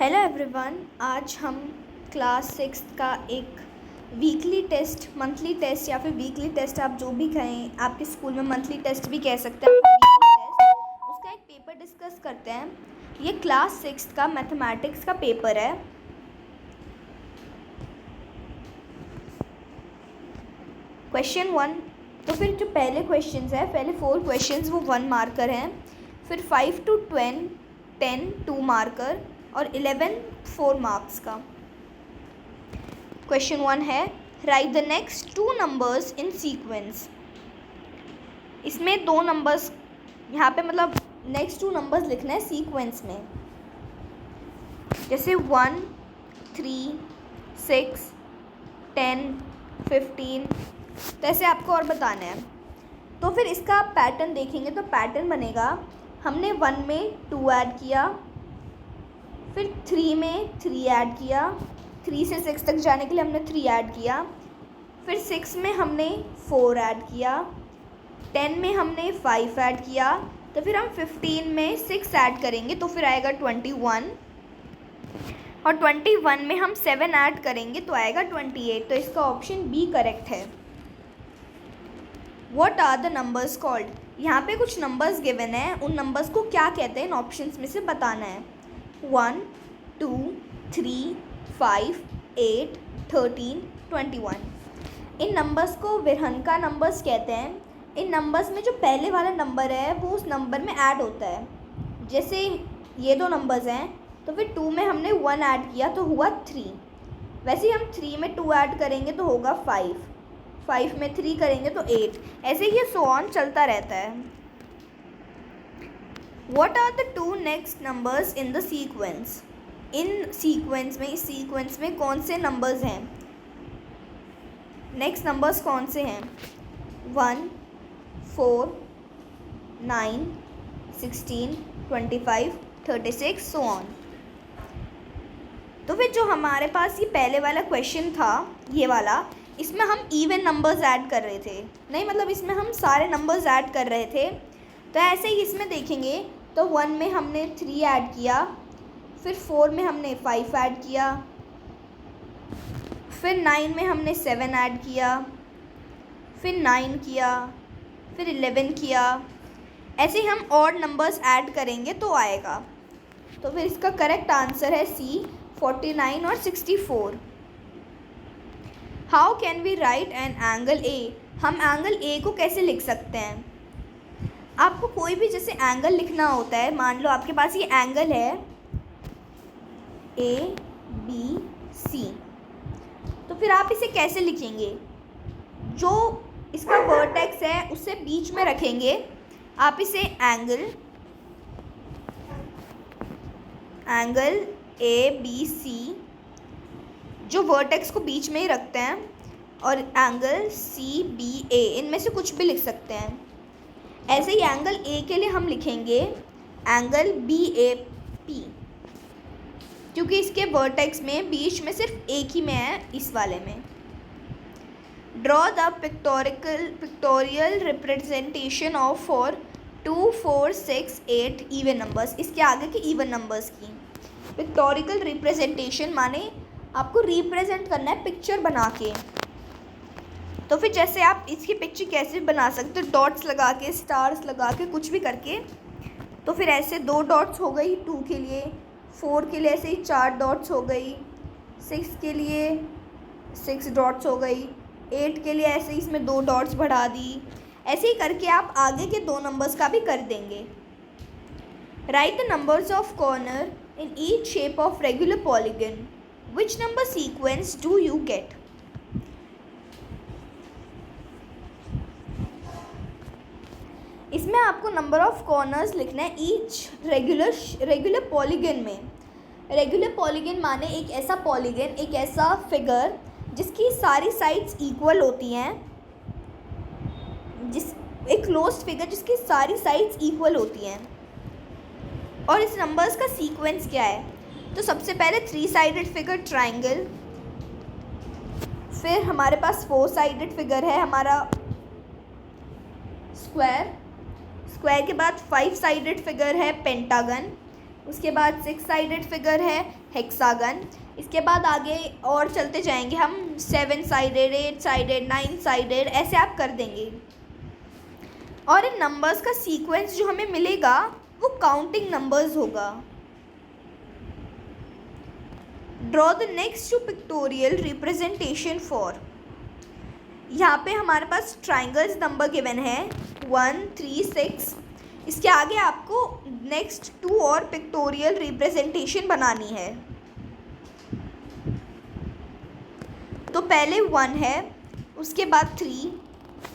Hello everyone, आज हम class 6 का एक वीकली टेस्ट, मंथली टेस्ट या फिर वीकली टेस्ट, आप जो भी कहें, आपके स्कूल में मंथली टेस्ट भी कह सकते हैं, वीकली टेस्ट, उसका एक पेपर डिस्कस करते हैं। ये क्लास 6 का मैथमेटिक्स का पेपर है। क्वेश्चन 1, तो फिर जो पहले क्वेश्चंस है, पहले 4 क्वेश्चंस वो 1 मार्कर हैं, फिर 5 to 10 2 मार्कर और 11 4 मार्क्स का। क्वेश्चन 1 है, right the next 2 numbers in sequence. इसमें 2 नंबर्स यहाँ पे मतलब नेक्स्ट 2 नंबर्स लिखना है सीक्वेंस में, जैसे 1 3 6 10 15, तो ऐसे आपको और बताना है। तो फिर इसका आप पैटर्न देखेंगे तो पैटर्न बनेगा, हमने 1 में 2 ऐड किया, फिर 3 में 3 ऐड किया, 3 से 6 तक जाने के लिए हमने 3 ऐड किया, फिर 6 में हमने 4 ऐड किया, 10 में हमने 5 ऐड किया, तो फिर हम 15 में 6 ऐड करेंगे तो फिर आएगा 21, और 21 में हम 7 ऐड करेंगे तो आएगा 28। तो इसका ऑप्शन बी करेक्ट है। What are the numbers called? यहाँ पे कुछ नंबर्स गिवन है, उन नंबर्स को क्या कहते हैं इन ऑप्शंस में से बताना है। 1 2 3 5 8 13 21। इन नंबर्स को विरहनका नंबर्स कहते हैं। इन नंबर्स में जो पहले वाला नंबर है वो उस नंबर में ऐड होता है। जैसे ये 2 नंबर्स हैं, तो फिर 2 में हमने 1 ऐड किया तो हुआ 3, वैसे ही हम 3 में 2 ऐड करेंगे तो होगा 5, 5 में 3 करेंगे तो 8, ऐसे ही ये सो ऑन चलता रहता है। What are the 2 next numbers in the sequence? In sequence में, इस सीक्वेंस में कौन से नंबर्स हैं, नेक्स्ट नंबर्स कौन से हैं? 1 4 9 16 25 36 सो ऑन। तो फिर जो हमारे पास ये पहले वाला क्वेश्चन था, ये वाला, इसमें हम इवन नंबर्स ऐड कर रहे थे, नहीं मतलब इसमें हम सारे नंबर्स ऐड कर रहे थे। तो ऐसे ही इसमें देखेंगे तो 1 में हमने 3 ऐड किया, फिर 4 में हमने 5 ऐड किया, फिर 9 में हमने 7 ऐड किया, फिर 9 किया, फिर 11 किया, ऐसे ही हम ऑड नंबर्स ऐड करेंगे तो आएगा। तो फिर इसका करेक्ट आंसर है सी 49 और 64। How can we write an angle A? हम एंगल ए को कैसे लिख सकते हैं? आपको कोई भी जैसे एंगल लिखना होता है, मान लो आपके पास ये एंगल है ए बी सी, तो फिर आप इसे कैसे लिखेंगे? जो इसका वर्टेक्स है उससे बीच में रखेंगे आप इसे एंगल ए बी सी, जो वर्टेक्स को बीच में ही रखते हैं, और एंगल सी बी ए, इनमें से कुछ भी लिख सकते हैं। ऐसे ही एंगल ए के लिए हम लिखेंगे एंगल बी ए पी, क्योंकि इसके वर्टेक्स में बीच में सिर्फ एक ही में है, इस वाले में। Draw the pictorial representation of for 2 4 6 8 even numbers. इसके आगे के इवन नंबर्स की पिक्टोरिकल रिप्रेजेंटेशन माने आपको रिप्रेजेंट करना है पिक्चर बना के। तो फिर जैसे आप इसकी पिक्चर कैसे बना सकते हो, डॉट्स लगा के, स्टार्स लगा के, कुछ भी करके। तो फिर ऐसे 2 डॉट्स हो गई 2 के लिए, 4 के लिए ऐसे ही 4 डॉट्स हो गई, 6 के लिए 6 डॉट्स हो गई, 8 के लिए ऐसे ही इसमें 2 डॉट्स बढ़ा दी। ऐसे ही करके आप आगे के 2 नंबर्स का भी कर देंगे। Right the numbers of corner in each shape of regular polygon. Which number sequence do you get? इसमें आपको नंबर ऑफ कॉर्नर्स लिखना है ईच रेगुलर पॉलीगन में। रेगुलर पॉलीगन माने एक ऐसा पॉलीगन, एक ऐसा फिगर जिसकी सारी साइड्स इक्वल होती हैं, एक क्लोज्ड फिगर जिसकी सारी साइड्स इक्वल होती हैं। और इस नंबर्स का सीक्वेंस क्या है? तो सबसे पहले 3 साइडेड फिगर ट्राइंगल, फिर हमारे पास 4 साइडेड फिगर है हमारा स्क्वायर, स्क्वायर के बाद 5 साइडेड फिगर है पेंटागन, उसके बाद 6 साइडेड फिगर है हेक्सागन। इसके बाद आगे और चलते जाएंगे हम, 7 साइडेड, 8 साइडेड, 9 साइडेड, ऐसे आप कर देंगे। और इन नंबर्स का सीक्वेंस जो हमें मिलेगा वो काउंटिंग नंबर्स होगा। Draw the next two pictorial representation for. यहाँ पे हमारे पास ट्राइंगल्स नंबर गिवन है 1, 3, 6। इसके आगे आपको नेक्स्ट 2 और पिक्टोरियल रिप्रेजेंटेशन बनानी है। तो पहले 1 है, उसके बाद 3,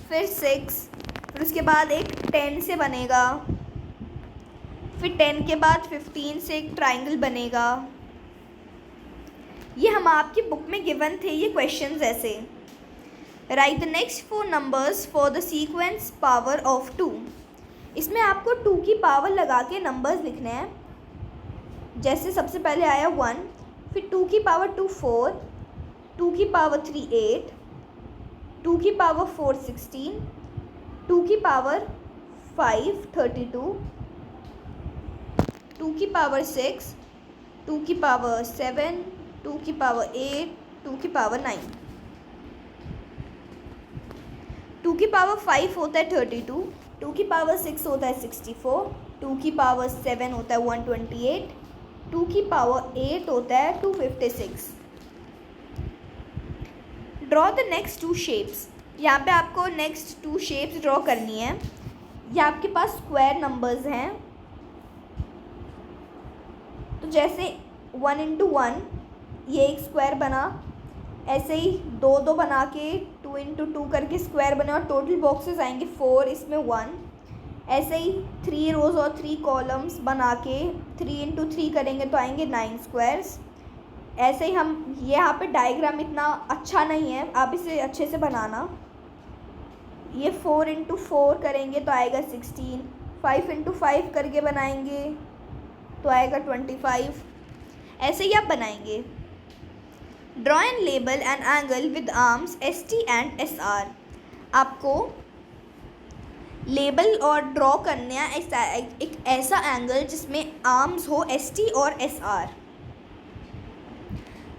फिर 6, फिर उसके बाद एक 10 से बनेगा, फिर 10 के बाद 15 से एक ट्राइंगल बनेगा। ये हम आपकी बुक में गिवन थे ये क्वेश्चंस ऐसे। Right the next 4 numbers for the sequence power of 2। इसमें आपको 2 की पावर लगा के नंबर्स लिखने हैं। जैसे सबसे पहले आया 1, फिर 2 की पावर 2 4, 2 की पावर 3 8, 2 की पावर 4 16, 2 की पावर 5 32, 2 की पावर 6, 2 की पावर 7, 2 की पावर 8, 2 की पावर 9। 2 की पावर 5 होता है 32, 2 की पावर 6 होता है 64, 2 की पावर 7 होता है 128, 2 की पावर 8 होता है 256। Draw the next 2 shapes. यहाँ पे आपको नेक्स्ट 2 शेप्स ड्रॉ करनी है। ये आपके पास स्क्वायर नंबर्स हैं। तो जैसे 1 × 1 ये एक स्क्वायर बना, ऐसे ही 2 2 बना के 2 × 2 करके स्क्वायर बने और टोटल बॉक्सेस आएंगे 4, इसमें 1। ऐसे ही 3 रोज़ और 3 कॉलम्स बना के 3 × 3 करेंगे तो आएंगे 9 स्क्वायर्स। ऐसे ही हम यहाँ पे डायग्राम इतना अच्छा नहीं है, आप इसे अच्छे से बनाना। ये 4 × 4 करेंगे तो आएगा 16, 5 × 5 करके बनाएंगे तो आएगा 25। ऐसे ही आप बनाएंगे। Draw and label an angle with arms ST and SR। आपको लेबल और ड्रॉ करना है एक ऐसा एंगल जिसमें आर्म्स हो ST और SR।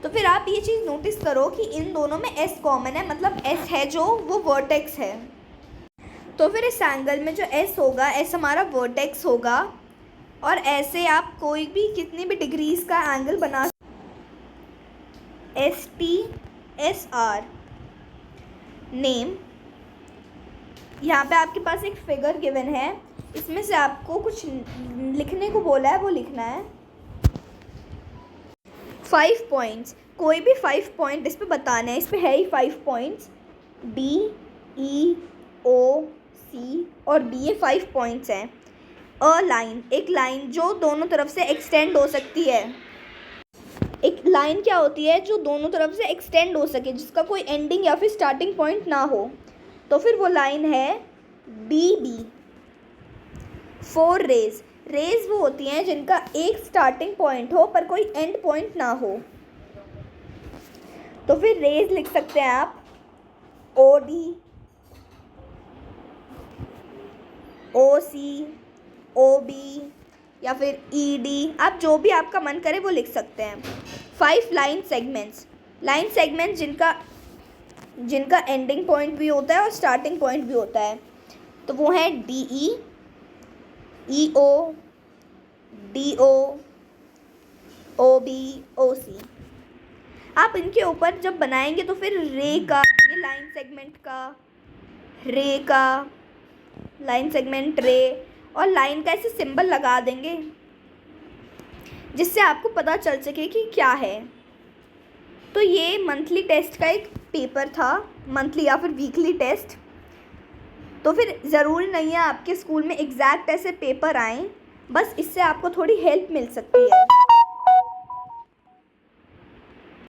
तो फिर आप ये चीज़ नोटिस करो कि इन दोनों में S कॉमन है, मतलब S है जो वो वर्टेक्स है। तो फिर इस एंगल में जो S होगा, S हमारा वर्टेक्स होगा। और ऐसे आप कोई भी कितनी भी डिग्रीज का एंगल बना, ST SR। नेम, यहाँ पे आपके पास एक फिगर गिवन है, इसमें से आपको कुछ लिखने को बोला है, वो लिखना है। 5 पॉइंट्स, कोई भी 5 पॉइंट इस पे बताने हैं। इस पे है ही 5 points, D E O C और B, ये 5 पॉइंट्स हैं। अ लाइन, एक लाइन जो दोनों तरफ से एक्सटेंड हो सकती है। एक लाइन क्या होती है? जो दोनों तरफ से एक्सटेंड हो सके, जिसका कोई एंडिंग या फिर स्टार्टिंग पॉइंट ना हो, तो फिर वो लाइन है DB। 4 रेज, रेज वो होती हैं जिनका एक स्टार्टिंग पॉइंट हो पर कोई एंड पॉइंट ना हो, तो फिर रेज लिख सकते हैं आप OD, OC, OB या फिर ED, आप जो भी आपका मन करे वो लिख सकते हैं। 5 लाइन सेगमेंट्स, लाइन सेगमेंट्स जिनका एंडिंग पॉइंट भी होता है और स्टार्टिंग पॉइंट भी होता है, तो वो है DE, EO, DO, OB, OC। आप इनके ऊपर जब बनाएंगे तो फिर रे का, ये लाइन सेगमेंट का, रे का, लाइन सेगमेंट रे, और लाइन का ऐसे सिंबल लगा देंगे जिससे आपको पता चल सके कि क्या है। तो ये मंथली टेस्ट का एक पेपर था, मंथली या फिर वीकली टेस्ट। तो फिर ज़रूरी नहीं है आपके स्कूल में एग्जैक्ट ऐसे पेपर आएँ, बस इससे आपको थोड़ी हेल्प मिल सकती है।